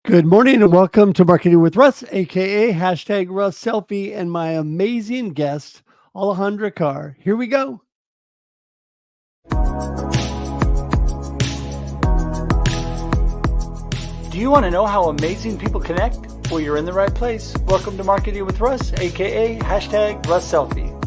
Good morning and welcome to Marketing with Russ, aka hashtag Russ Selfie, and my amazing guest, Alejandra Carr. Here we go. Do you want to know how amazing people connect? Well, you're in the right place. Welcome to Marketing with Russ, aka hashtag Russ Selfie.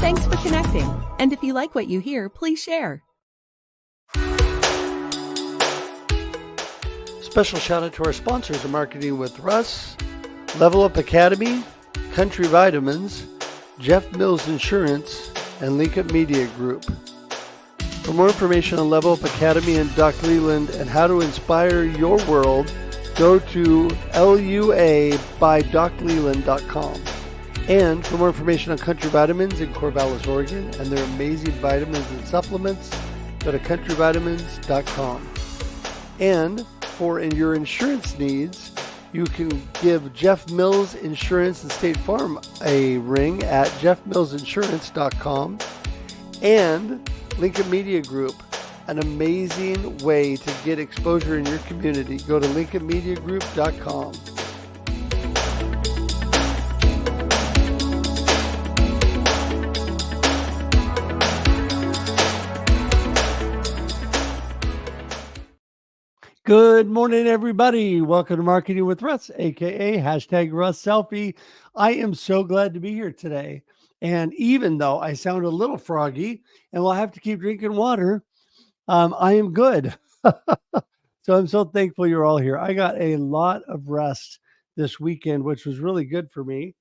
Thanks for connecting. And if you like what you hear, please share. Special shout out to our sponsors of Marketing with Russ, Level Up Academy, Country Vitamins, Jeff Mills Insurance, and Link Up Media Group. For more information on Level Up Academy and Doc Leland and how to inspire your world, go to luabydocleland.com. And for more information on Country Vitamins in Corvallis, Oregon, and their amazing vitamins and supplements, go to countryvitamins.com. And for your insurance needs, you can give Jeff Mills Insurance and State Farm a ring at jeffmillsinsurance.com. And Lincoln Media Group, an amazing way to get exposure in your community. Go to lincolnmediagroup.com. Good morning, everybody. Welcome to Marketing with Russ, aka hashtag Russ Selfie. I am so glad to be here today. And even though I sound a little froggy and will have to keep drinking water, I am good. So I'm so thankful you're all here. I got a lot of rest this weekend, which was really good for me.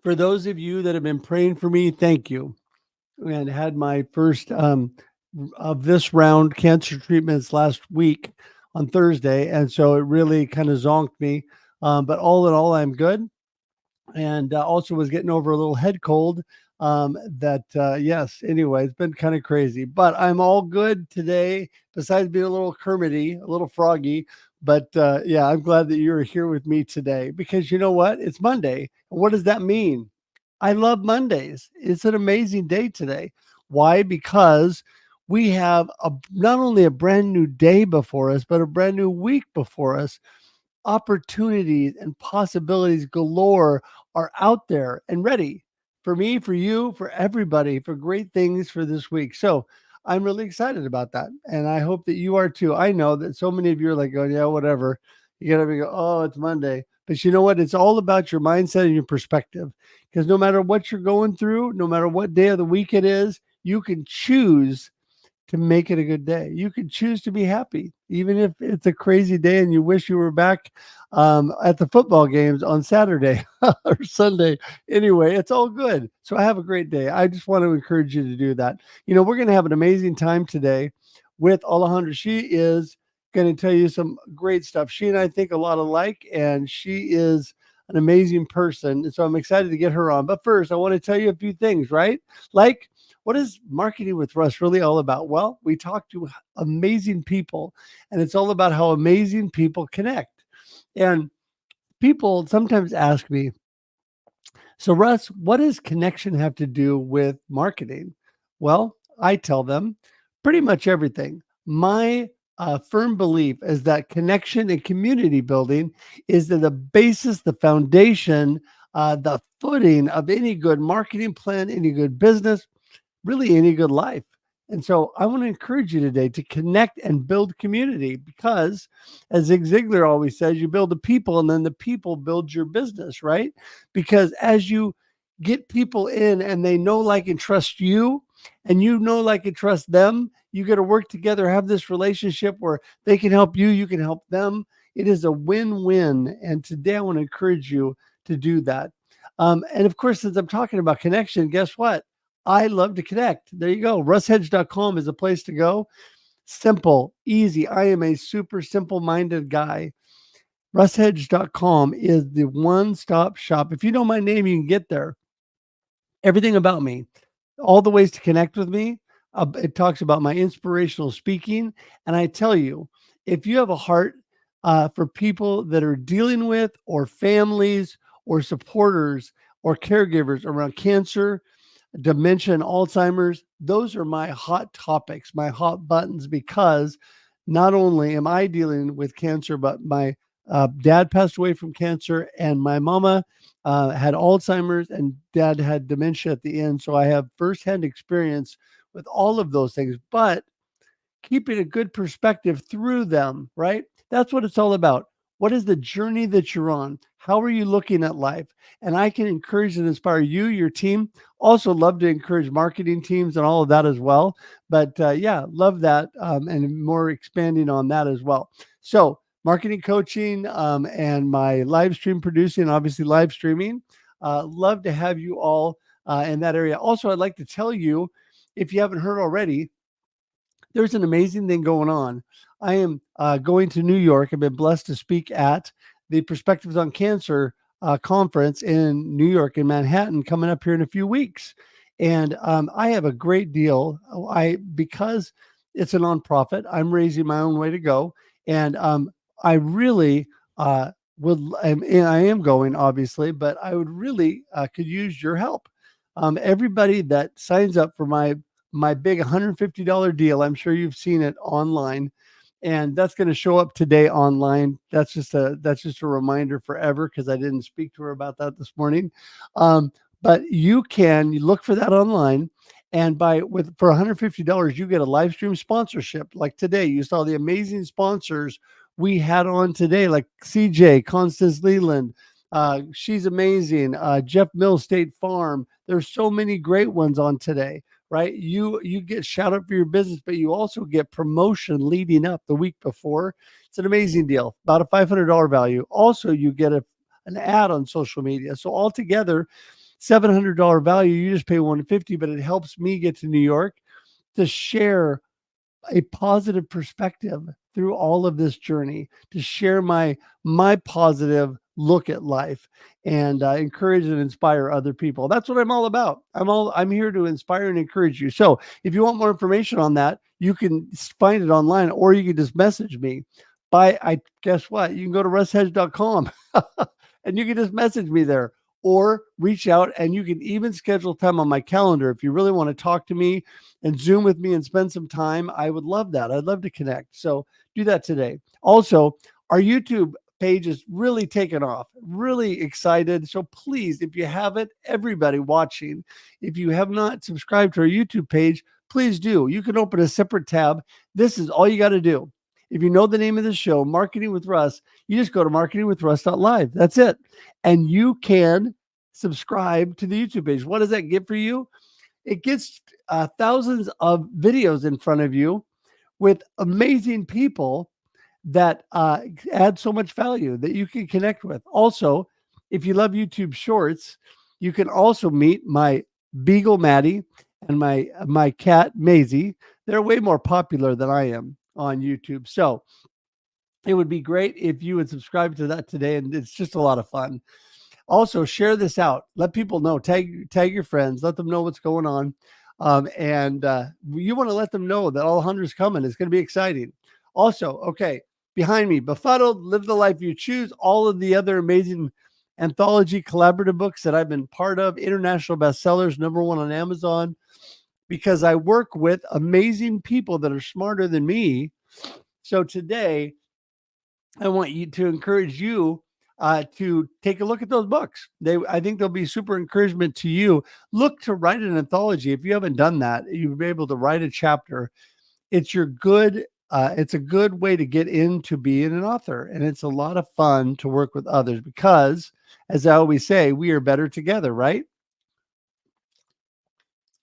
For those of you that have been praying for me, thank you. And had my first of this round cancer treatments last week on Thursday. And so it really kind of zonked me. But all in all, I'm good. And also was getting over a little head cold yes, anyway, it's been kind of crazy, but I'm all good today, besides being a little Kermity, a little froggy. But yeah, I'm glad that you're here with me today because you know what? It's Monday. And what does that mean? I love Mondays. It's an amazing day today. Why? Because we have not only a brand new day before us, but a brand new week before us. Opportunities and possibilities galore are out there and ready for me, for you, for everybody, for great things for this week. So I'm really excited about that. And I hope that you are too. I know that so many of you are like, oh, yeah, whatever. You got to go, oh, it's Monday. But you know what? It's all about your mindset and your perspective. Because no matter what you're going through, no matter what day of the week it is, you can choose to make it a good day. You can choose to be happy, even if it's a crazy day and you wish you were back at the football games on Saturday or Sunday. Anyway, it's all good. So have a great day. I just want to encourage you to do that. You know, we're going to have an amazing time today with Alejandra. She is going to tell you some great stuff. She and I think a lot alike, and she is an amazing person. So I'm excited to get her on. But first, I want to tell you a few things, right? Like, what is Marketing with Russ really all about? Well, we talk to amazing people, and it's all about how amazing people connect. And people sometimes ask me, so Russ, what does connection have to do with marketing? Well, I tell them pretty much everything. My firm belief is that connection and community building is the basis, the foundation the footing of any good marketing plan, any good business, really any good life. And so I want to encourage you today to connect and build community because, as Zig Ziglar always says, you build the people and then the people build your business, right? Because as you get people in and they know, like, and trust you, and you know, like, and trust them, you got to work together, have this relationship where they can help you, you can help them. It is a win-win. And today I want to encourage you to do that. And of course, since I'm talking about connection, guess what? I love to connect. There you go. RussHedge.com is a place to go. Simple, easy. I am a super simple-minded guy. RussHedge.com is the one-stop shop. If you know my name, you can get there. Everything about me, all the ways to connect with me. It talks about my inspirational speaking. And I tell you, if you have a heart for people that are dealing with, or families, or supporters, or caregivers around cancer, dementia, and Alzheimer's, those are my hot topics, my hot buttons, because not only am I dealing with cancer, but my dad passed away from cancer, and my mama had Alzheimer's, and dad had dementia at the end. So I have firsthand experience with all of those things, but keeping a good perspective through them, right? That's what it's all about. What is the journey that you're on? How are you looking at life? And I can encourage and inspire you, your team. Also love to encourage marketing teams and all of that as well. But yeah, love that, and more expanding on that as well. So marketing coaching, and my live stream producing, obviously live streaming. Love to have you all in that area. Also, I'd like to tell you, if you haven't heard already, there's an amazing thing going on. I am going to New York. I've been blessed to speak at the Perspectives on Cancer conference in New York, in Manhattan, coming up here in a few weeks. And I have a great deal. Because it's a nonprofit, I'm raising my own way to go. And I really and I am going, obviously, but I would really could use your help. Everybody that signs up for my big $150 deal. I'm sure you've seen it online, and that's going to show up today online. That's just a reminder forever, because I didn't speak to her about that this morning. But you look for that online, and for $150, you get a live stream sponsorship. Like today, you saw the amazing sponsors we had on today, like CJ, Constance Leland. She's amazing. Jeff Mills, State Farm. There's so many great ones on today, right? You get shout out for your business, but you also get promotion leading up the week before. It's an amazing deal, about a $500 value. Also, you get an ad on social media. So altogether, $700 value. You just pay $150, but it helps me get to New York to share a positive perspective through all of this journey, to share my positive look at life, and encourage and inspire other people. That's what I'm all about. I'm here to inspire and encourage you. So if you want more information on that, you can find it online, or you can just message me. Guess what? You can go to russhedge.com and you can just message me there, or reach out, and you can even schedule time on my calendar if you really want to talk to me and Zoom with me and spend some time. I would love that. I'd love to connect. So do that today. Also, our YouTube page is really taken off. Really excited. So please, if you haven't, everybody watching, if you have not subscribed to our YouTube page, please do. You can open a separate tab. This is all you got to do. If you know the name of the show, Marketing with Russ, you just go to marketingwithruss.live. That's it. And you can subscribe to the YouTube page. What does that get for you? It gets thousands of videos in front of you with amazing people that add so much value that you can connect with. Also, if you love YouTube Shorts, you can also meet my beagle Maddie and my cat Maisie. They're way more popular than I am on YouTube. So it would be great if you would subscribe to that today, and it's just a lot of fun. Also, share this out. Let people know. Tag your friends. Let them know what's going on. And you want to let them know that Alejandra's coming. It's going to be exciting. Also, okay, behind me, Befuddled, Live the Life You Choose, all of the other amazing anthology collaborative books that I've been part of, international bestsellers, #1 on Amazon, because I work with amazing people that are smarter than me. So today, I want you to encourage you to take a look at those books. I think they'll be super encouragement to you. Look to write an anthology. If you haven't done that, you'll be able to write a chapter. It's a good way to get into being an author. And it's a lot of fun to work with others because, as I always say, we are better together, right?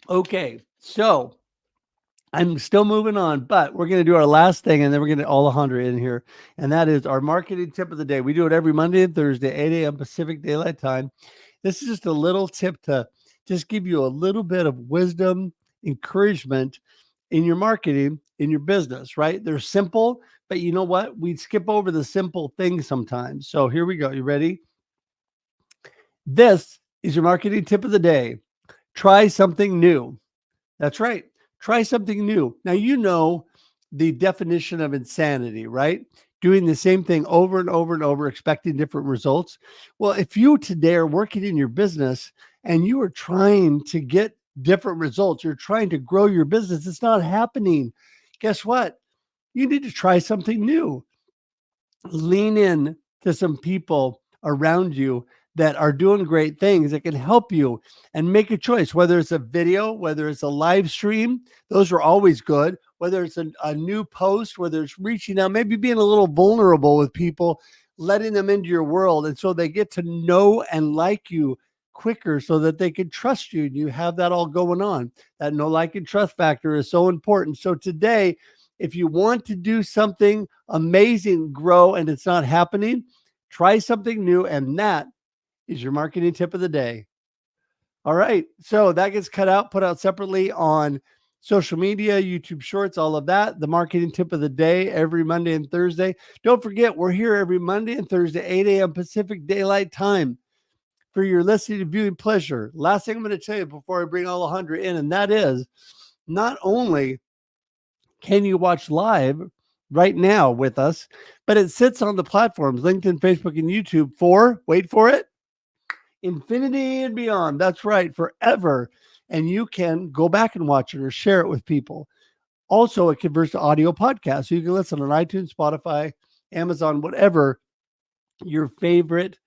Okay, so I'm still moving on, but we're going to do our last thing, and then we're going to Alejandra in here, and that is our marketing tip of the day. We do it every Monday and Thursday, 8 a.m. Pacific Daylight Time. This is just a little tip to just give you a little bit of wisdom, encouragement in your marketing, in your business, right? They're simple, but you know what? We skip over the simple things sometimes. So here we go. You ready? This is your marketing tip of the day. Try something new. That's right. Try something new. Now, you know the definition of insanity, right? Doing the same thing over and over and over, expecting different results. Well, if you today are working in your business and you are trying to get different results, you're trying to grow your business, it's not happening. Guess what? You need to try something new. Lean in to some people around you that are doing great things that can help you, and make a choice, whether it's a video, whether it's a live stream. Those are always good. Whether it's a new post, whether it's reaching out, maybe being a little vulnerable with people, letting them into your world. And so they get to know and like you quicker so that they can trust you. And you have that all going on. That know, like, and trust factor is so important. So today, if you want to do something amazing, grow, and it's not happening, try something new. And that is your marketing tip of the day. All right. So that gets cut out, put out separately on social media, YouTube Shorts, all of that. The marketing tip of the day every Monday and Thursday. Don't forget, we're here every Monday and Thursday, 8 a.m. Pacific Daylight Time for your listening and viewing pleasure. Last thing I'm going to tell you before I bring Alejandra in, and that is, not only can you watch live right now with us, but it sits on the platforms, LinkedIn, Facebook, and YouTube for, wait for it, infinity and beyond. That's right, forever. And you can go back and watch it or share it with people. Also, it converts to audio podcasts. So you can listen on iTunes, Spotify, Amazon, whatever your favorite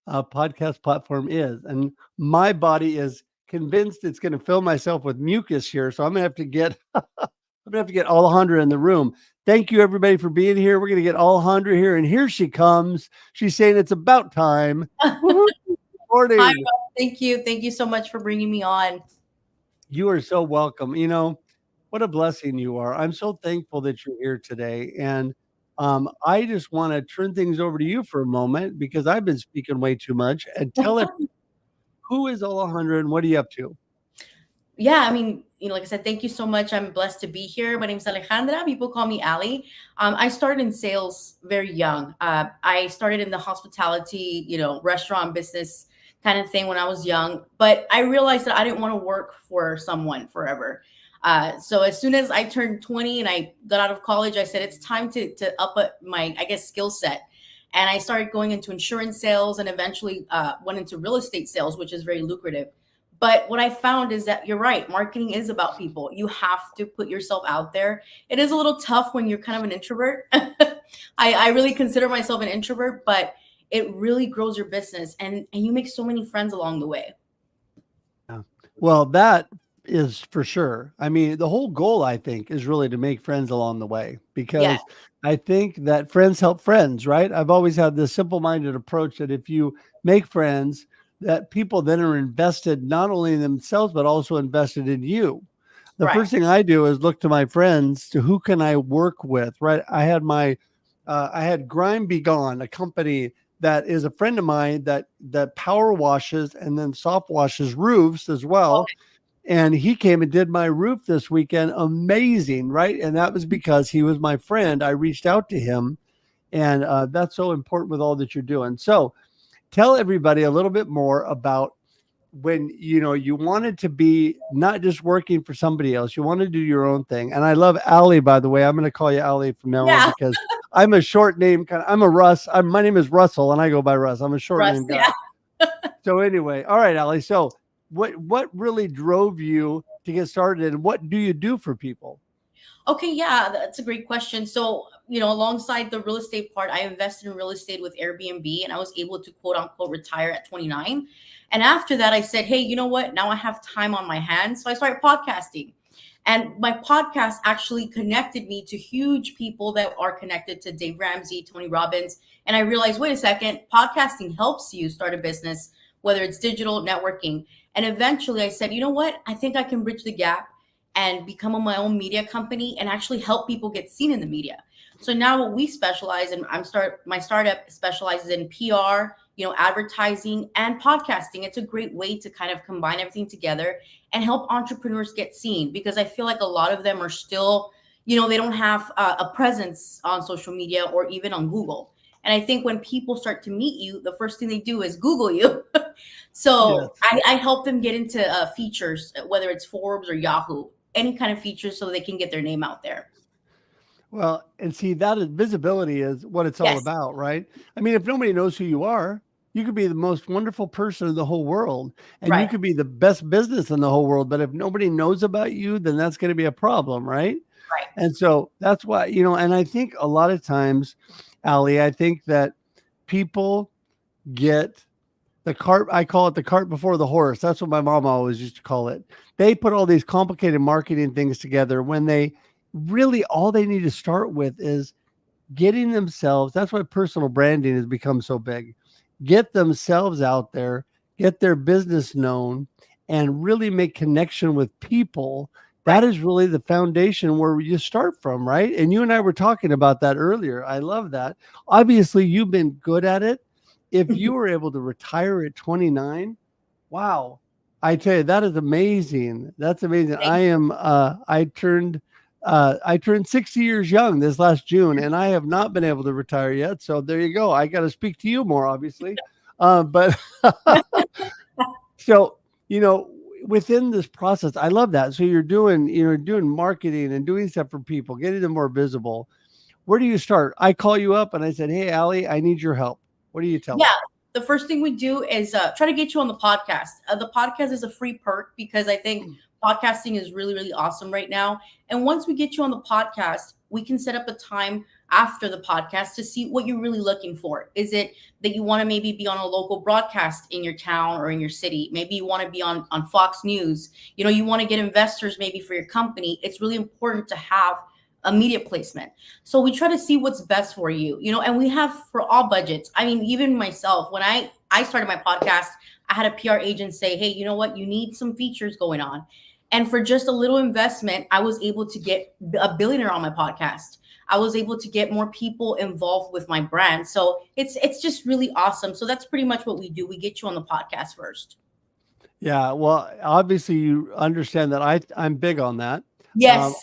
podcast platform is. And my body is convinced it's going to fill myself with mucus here. So I'm going to have to get Alejandra in the room. Thank you, everybody, for being here. We're going to get Alejandra here, and here she comes. She's saying it's about time. Morning. Hi, Rob. Thank you. Thank you so much for bringing me on. You are so welcome. You know, what a blessing you are. I'm so thankful that you're here today. And I just want to turn things over to you for a moment because I've been speaking way too much, and tell everyone, who is Alejandra and what are you up to? Yeah, I mean, like I said, thank you so much. I'm blessed to be here. My name is Alejandra. People call me Ali. I started in sales very young. I started in the hospitality, restaurant business kind of thing when I was young. But I realized that I didn't want to work for someone forever. So as soon as I turned 20 and I got out of college, I said, it's time to up my, skill set. And I started going into insurance sales and eventually went into real estate sales, which is very lucrative. But what I found is that you're right. Marketing is about people. You have to put yourself out there. It is a little tough when you're kind of an introvert. I really consider myself an introvert, but it really grows your business and you make so many friends along the way. Yeah. Well, that is for sure. I mean, the whole goal, I think, is really to make friends along the way, because I think that friends help friends, right? I've always had this simple-minded approach that if you make friends, that people then are invested not only in themselves, but also invested in you. The first thing I do is look to my friends to who can I work with, right? I had Grime Be Gone, a company that is a friend of mine that power washes and then soft washes roofs as well. Okay. And he came and did my roof this weekend. Amazing, right? And that was because he was my friend. I reached out to him, and that's so important with all that you're doing. So tell everybody a little bit more about when, you wanted to be not just working for somebody else, you want to do your own thing. And I love Ali, by the way. I'm going to call you Ali from now on because I'm a short name. I'm a Russ. My name is Russell and I go by Russ. I'm a short name guy. Yeah. So anyway, all right, Ali. So what really drove you to get started and what do you do for people? Okay. Yeah, that's a great question. So alongside the real estate part, I invested in real estate with Airbnb, and I was able to quote unquote retire at 29. And after that, I said, hey, you know what? Now I have time on my hands. So I started podcasting. And my podcast actually connected me to huge people that are connected to Dave Ramsey, Tony Robbins. And I realized, wait a second, podcasting helps you start a business, whether it's digital networking. And eventually I said, you know what? I think I can bridge the gap and become my own media company and actually help people get seen in the media. So now what we specialize in, my startup specializes in PR, advertising and podcasting. It's a great way to kind of combine everything together and help entrepreneurs get seen, because I feel like a lot of them are still, they don't have a presence on social media or even on Google. And I think when people start to meet you, the first thing they do is Google you. So Yes. I help them get into features, whether it's Forbes or Yahoo, any kind of features so they can get their name out there. Well, and see, that is visibility is what it's all Yes. about, right? I mean, if nobody knows who you are, you could be the most wonderful person in the whole world, and you Right. could be the best business in the whole world. But if nobody knows about you, then that's going to be a problem, right? Right. And so that's why, and I think a lot of times, Ali, I think that people get the cart. I call it the cart before the horse. That's what my mom always used to call it. They put all these complicated marketing things together when they really all they need to start with is getting themselves. That's why personal branding has become so big. Get themselves out there, get their business known, and really make connection with people. That is really the foundation where you start from, right? And you and I were talking about that earlier. I love that. Obviously, you've been good at it. If you were able to retire at 29, wow. I tell you, that is amazing. That's amazing. I turned 60 years young this last June, and I have not been able to retire yet. So there you go. I got to speak to you more, obviously. But so, within this process, I love that. So you're doing marketing and doing stuff for people, getting them more visible. Where do you start? I call you up and I said, hey, Ali, I need your help. What do you tell me? The first thing we do is try to get you on the podcast. The podcast is a free perk because I think podcasting is really, really awesome right now. And once we get you on the podcast, we can set up a time after the podcast to see what you're really looking for. Is it that you want to maybe be on a local broadcast in your town or in your city? Maybe you want to be on Fox News. You want to get investors maybe for your company. It's really important to have a media placement. So we try to see what's best for you, and we have for all budgets. I mean, even myself, when I started my podcast, I had a PR agent say, hey, you know what? You need some features going on. And for just a little investment, I was able to get a billionaire on my podcast. I was able to get more people involved with my brand. So it's just really awesome. So that's pretty much what we do. We get you on the podcast first. Yeah. Well, obviously you understand that I'm big on that. Yes.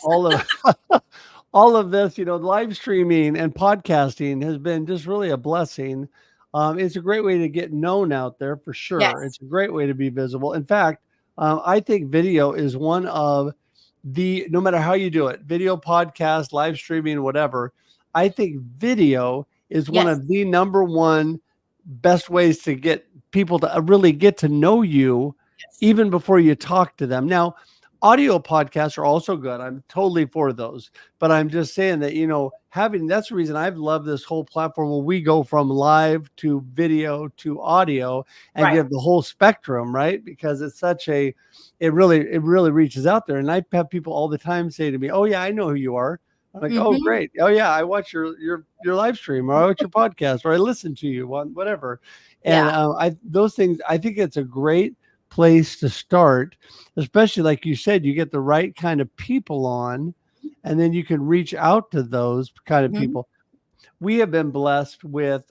All of this, live streaming and podcasting has been just really a blessing. It's a great way to get known out there for sure. Yes. It's a great way to be visible. In fact, I think video is one of no matter how you do it, video, podcast, live streaming, whatever, I think video is one of the number one best ways to get people to really get to know you even before you talk to them. Now, audio podcasts are also good. I'm totally for those, but I'm just saying that, that's the reason I've loved this whole platform where we go from live to video to audio and give the whole spectrum, right? Because it's it really reaches out there. And I have people all the time say to me, oh yeah, I know who you are. I'm like, oh great. Oh yeah, I watch your live stream, or I watch your podcast, or I listen to you on whatever. And those things, I think it's a great place to start, especially like you said, you get the right kind of people on, and then you can reach out to those kind of people. We have been blessed with,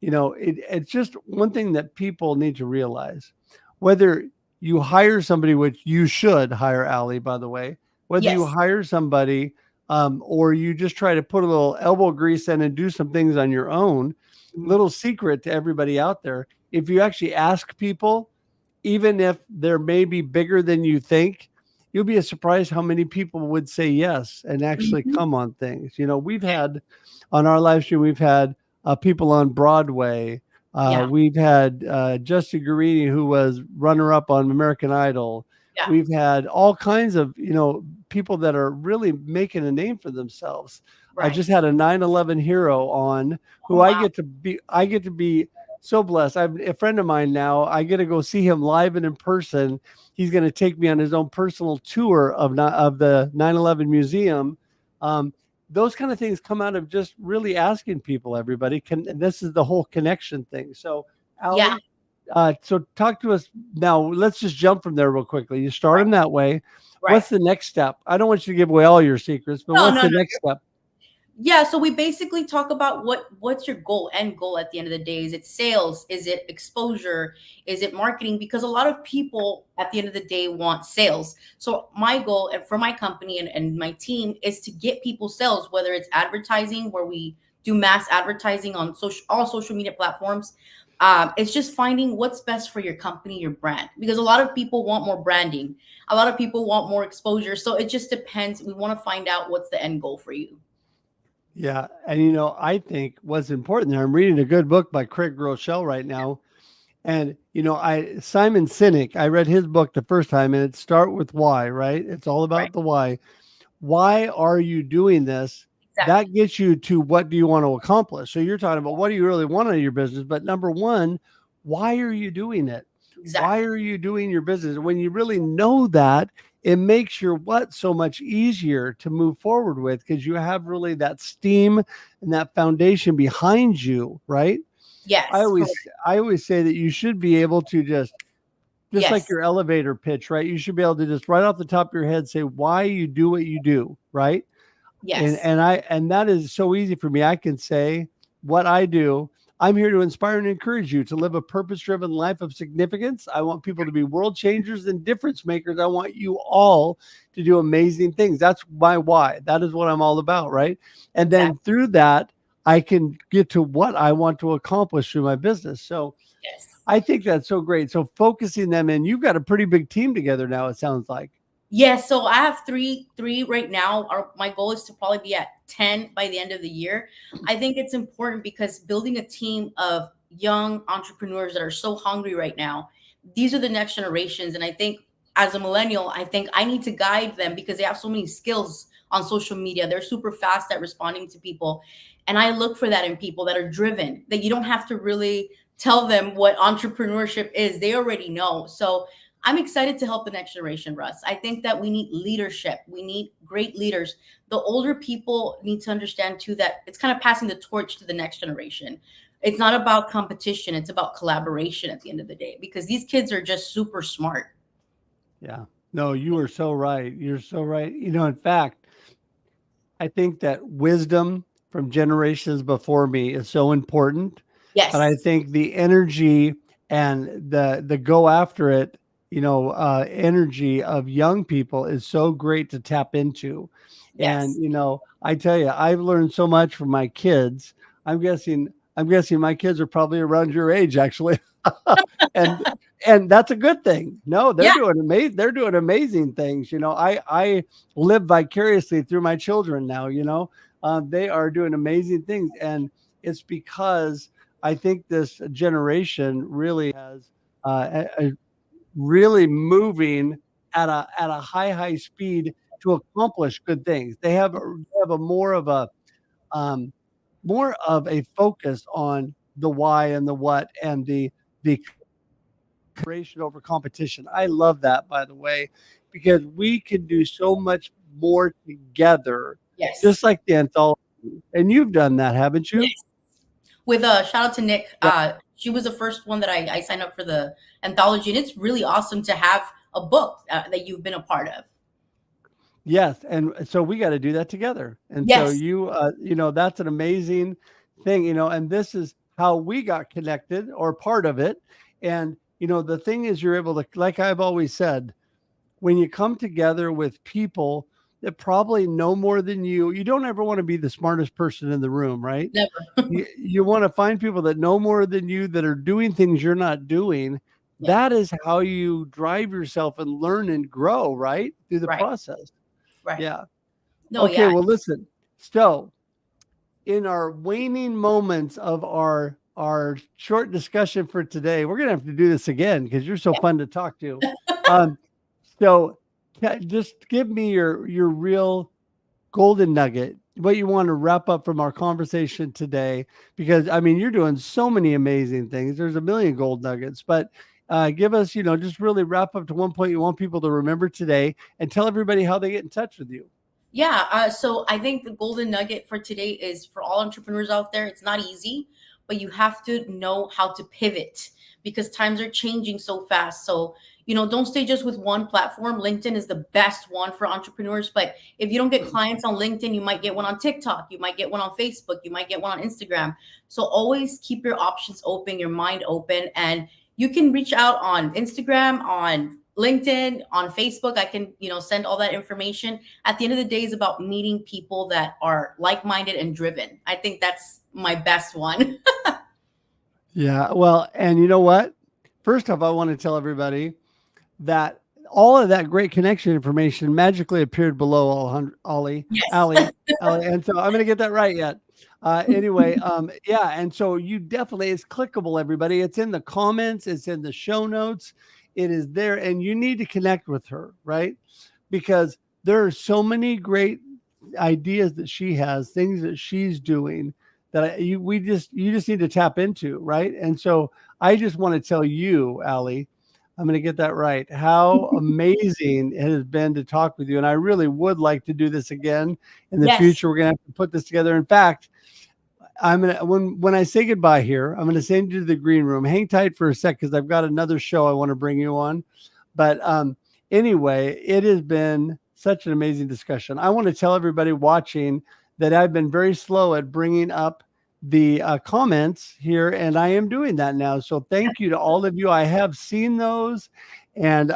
it's just one thing that people need to realize. Whether you hire somebody, which you should hire, Ali, by the way, whether you hire somebody or you just try to put a little elbow grease in and do some things on your own, little secret to everybody out there, if you actually ask people, even if they're maybe bigger than you think, you'll be surprised how many people would say yes and actually come on things. We've had on our live stream, we've had people on Broadway. We've had Justin Guarini, who was runner-up on American Idol. Yeah. We've had all kinds of, people that are really making a name for themselves. I Right. just had a 9/11 hero on Oh, who I wow. get to be. I get to be so blessed. I'm a friend of mine now. I get to go see him live and in person. He's going to take me on his own personal tour of the 9/11 museum. Um, those kind of things come out of just really asking people. Everybody can. And this is the whole connection thing. So, Yeah. Allie, so talk to us now. Let's just jump from there real quickly. You start Right. them that way. Right. What's the next step? I don't want you to give away all your secrets, but No, what's no, the no. next step? Yeah, so we basically talk about what's your end goal at the end of the day. Is it sales? Is it exposure? Is it marketing? Because a lot of people at the end of the day want sales. So my goal for my company and my team is to get people sales, whether it's advertising, where we do mass advertising on all social media platforms. It's just finding what's best for your company, your brand, because a lot of people want more branding. A lot of people want more exposure. So it just depends. We want to find out what's the end goal for you. Yeah. And I think what's important there, I'm reading a good book by Craig Groeschel right now. And Simon Sinek, I read his book the first time, and it's Start with Why, right? It's all Right. about the why. Why are you doing this? Exactly. That gets you to what do you want to accomplish. So you're talking about what do you really want out of your business? But number one, why are you doing it? Why Exactly. are you doing your business? When you really know that, it makes your what so much easier to move forward with, because you have really that steam and that foundation behind you, right? I Yes. Correct. always I always say that you should be able to just like Yes. your elevator pitch, right? You should be able to just right off the top of your head say why you do what you do, right? And Yes. and I and that is so easy for me. I can say what I do. I'm here to inspire and encourage you to live a purpose-driven life of significance. I want people to be world changers and difference makers. I want you all to do amazing things. That's my why. That is what I'm all about, right? And then Exactly. through that, I can get to what I want to accomplish through my business. So Yes. I think that's so great. So focusing them in, you've got a pretty big team together now, it sounds like. Yes. So I have three right now. My goal is to probably be at 10 by the end of the year. I think it's important because building a team of young entrepreneurs that are so hungry right now, these are the next generations. And I think as a millennial, I think I need to guide them because they have so many skills on social media. They're super fast at responding to people. And I look for that in people that are driven, that you don't have to really tell them what entrepreneurship is. They already know. So I'm excited to help the next generation, Russ. I think that we need leadership. We need great leaders. The older people need to understand too that it's kind of passing the torch to the next generation. It's not about competition, it's about collaboration at the end of the day because these kids are just super smart. Yeah. No, you are so right. You're so right. In fact, I think that wisdom from generations before me is so important, but I Yes. think the energy and the go after it, energy of young people is so great to tap into. And Yes. I tell you, I've learned so much from my kids. I'm guessing I'm guessing my kids are probably around your age actually. and and that's a good thing. No, they're Yeah. doing amazing. They're doing amazing things. I live vicariously through my children now. They are doing amazing things, and it's because I think this generation really has really moving at a high speed to accomplish good things. They have a um, more of a focus on the why and the what and the collaboration over competition. I love that, by the way, because we can do so much more together, just Yes. like the anthology. And you've done that, haven't you? Yes. With shout out to Nick. Yeah. She was the first one that I signed up for the anthology, and it's really awesome to have a book that you've been a part of. Yes, and so we got to do that together. And so Yes. that's an amazing thing, and this is how we got connected or part of it. And the thing is, you're able to, like I've always said, when you come together with people that probably know more than you don't ever want to be the smartest person in the room, right? Never. You want to find people that know more than you, that are doing things you're not doing. Yeah. That is how you drive yourself and learn and grow, right? Through the Right. process. Right. Yeah. No. Okay. Yeah. Well, listen. So, in our waning moments of our short discussion for today, we're gonna have to do this again because you're so fun to talk to. Um, so, just give me your real golden nugget. what you want to wrap up from our conversation today, because I mean, you're doing so many amazing things. There's a million gold nuggets, but give us, just really wrap up to one point you want people to remember today, and tell everybody how they get in touch with you. Yeah, so I think the golden nugget for today is for all entrepreneurs out there. It's not easy, but you have to know how to pivot because times are changing so fast. So, don't stay just with one platform. LinkedIn is the best one for entrepreneurs. But if you don't get clients on LinkedIn, you might get one on TikTok, you might get one on Facebook, you might get one on Instagram. So always keep your options open, your mind open, and you can reach out on Instagram, on LinkedIn, on Facebook. I can, send all that information. At the end of the day, is about meeting people that are like-minded and driven. I think that's my best one. Yeah. Well, and you know what? First off, I want to tell everybody that all of that great connection information magically appeared below Ollie, Yes. Ali, and so I'm going to get that right yet. Anyway, yeah, and so you definitely, it's clickable, everybody. It's in the comments, it's in the show notes, it is there, and you need to connect with her, right? Because there are so many great ideas that she has, things that she's doing that you just need to tap into, right? And so I just want to tell you, Ali, I'm going to get that right, how amazing it has been to talk with you. And I really would like to do this again in the Yes. future. We're going to have to put this together. In fact, I'm gonna when I say goodbye here, I'm gonna send you to the green room. Hang tight for a sec because I've got another show I want to bring you on. But anyway, it has been such an amazing discussion. I want to tell everybody watching that I've been very slow at bringing up the comments here, and I am doing that now. So thank you to all of you. I have seen those, and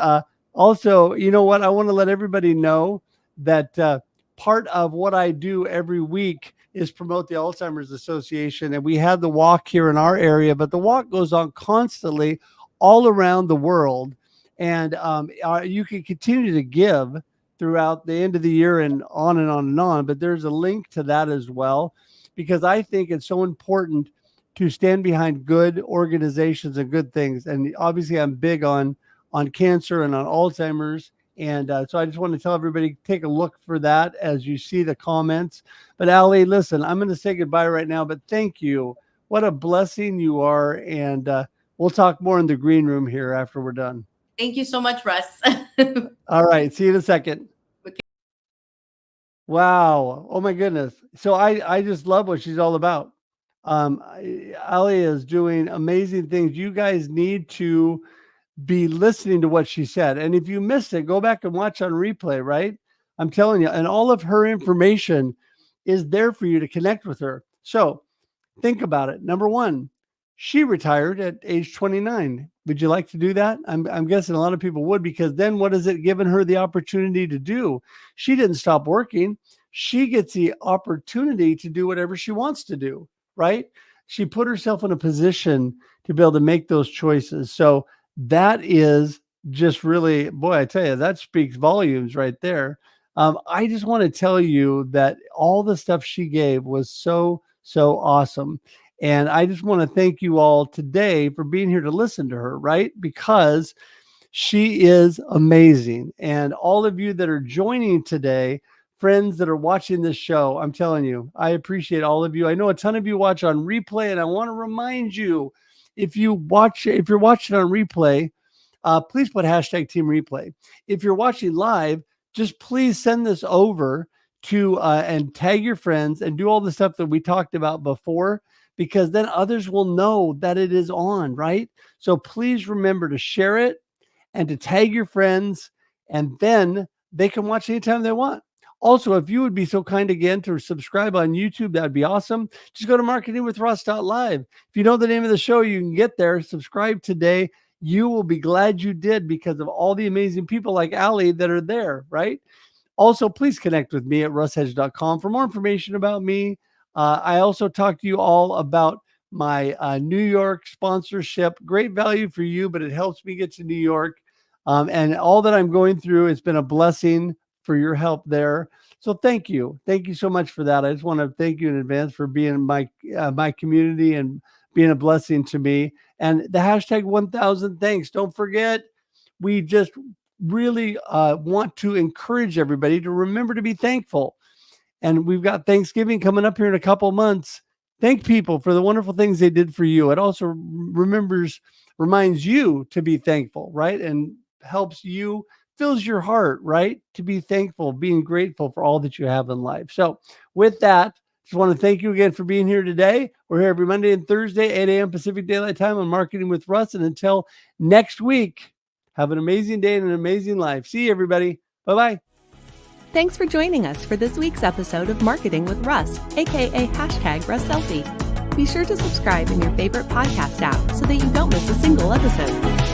also, you know what? I want to let everybody know that part of what I do every week is promote the Alzheimer's Association. And we had the walk here in our area, but the walk goes on constantly all around the world. And you can continue to give throughout the end of the year and on and on and on. But there's a link to that as well, because I think it's so important to stand behind good organizations and good things. And obviously I'm big on cancer and on Alzheimer's. And so I just want to tell everybody, take a look for that as you see the comments. But Ali, listen, I'm going to say goodbye right now, but thank you. What a blessing you are. And we'll talk more in the green room here after we're done. Thank you so much, Russ. All right. See you in a second. Okay. Wow. Oh my goodness. So I just love what she's all about. Ali is doing amazing things. You guys need to be listening to what she said. And if you missed it, go back and watch on replay, right? I'm telling you, and all of her information is there for you to connect with her. So think about it. Number one, she retired at age 29. Would you like to do that? I'm guessing a lot of people would, because then what has it given her the opportunity to do? She didn't stop working. She gets the opportunity to do whatever she wants to do, right? She put herself in a position to be able to make those choices. So that is just really, boy, I tell you, that speaks volumes right there. I just want to tell you that all the stuff she gave was so awesome. And I just want to thank you all today for being here to listen to her, right? Because she is amazing. And all of you that are joining today, friends that are watching this show, I'm telling you, I appreciate all of you. I know a ton of you watch on replay, and I want to remind you, if you're watching on replay, please put hashtag team replay. If you're watching live, just please send this over to and tag your friends and do all the stuff that we talked about before, because then others will know that it is on, right? So please remember to share it and to tag your friends, and then they can watch anytime they want. Also, if you would be so kind again to subscribe on YouTube, that'd be awesome. Just go to marketingwithruss.live. If you know the name of the show, you can get there. Subscribe today. You will be glad you did, because of all the amazing people like Ali that are there, right? Also, please connect with me at russhedge.com for more information about me. I also talked to you all about my New York sponsorship. Great value for you, but it helps me get to New York. And all that I'm going through, it's been a blessing for your help there. So thank you. Thank you so much for that. I just want to thank you in advance for being in my community and being a blessing to me. And the hashtag 1000 thanks. Don't forget, we just really want to encourage everybody to remember to be thankful. And we've got Thanksgiving coming up here in a couple months. Thank people for the wonderful things they did for you. It also reminds you to be thankful, right? And helps you, fills your heart, right? To be thankful, being grateful for all that you have in life. So with that, just want to thank you again for being here today. We're here every Monday and Thursday, 8 a.m. Pacific Daylight Time on Marketing with Russ. And until next week, have an amazing day and an amazing life. See you, everybody. Bye-bye. Thanks for joining us for this week's episode of Marketing with Russ, aka #RussSelfie. Be sure to subscribe in your favorite podcast app so that you don't miss a single episode.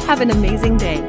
Have an amazing day.